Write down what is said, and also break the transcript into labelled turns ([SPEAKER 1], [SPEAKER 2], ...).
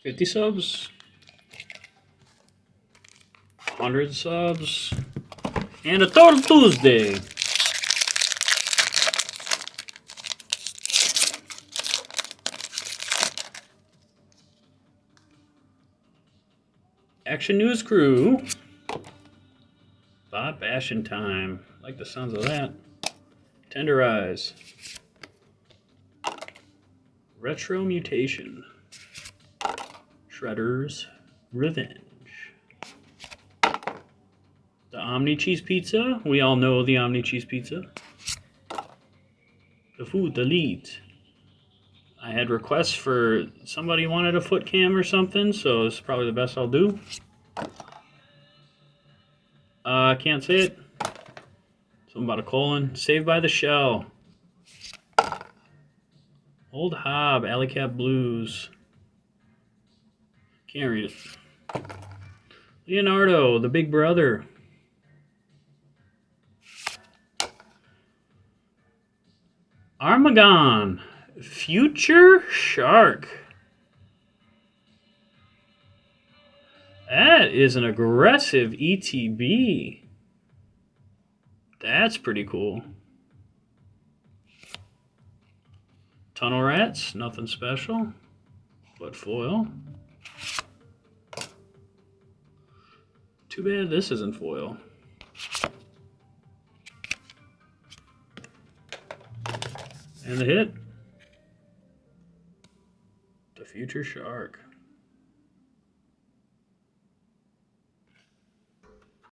[SPEAKER 1] 50 subs, 100 subs, and a total Tuesday. Action News Crew. Bot bashing time. Like the sounds of that. Tenderize. Retro Mutation. Shredder's Revenge. The Omni Cheese Pizza. We all know the Omni Cheese Pizza. The Food Elite. I had requests for somebody wanted a foot cam or something, so this is probably the best I'll do. Can't say it. Something about a colon. Saved by the Shell. Old Hob, Alley Cat Blues. Can't read it. Leonardo, the Big Brother. Armagon, Future Shark. That is an aggressive ETB. That's pretty cool. Tunnel Rats, nothing special, but foil. Too bad this isn't foil. And the hit. The Future Shark.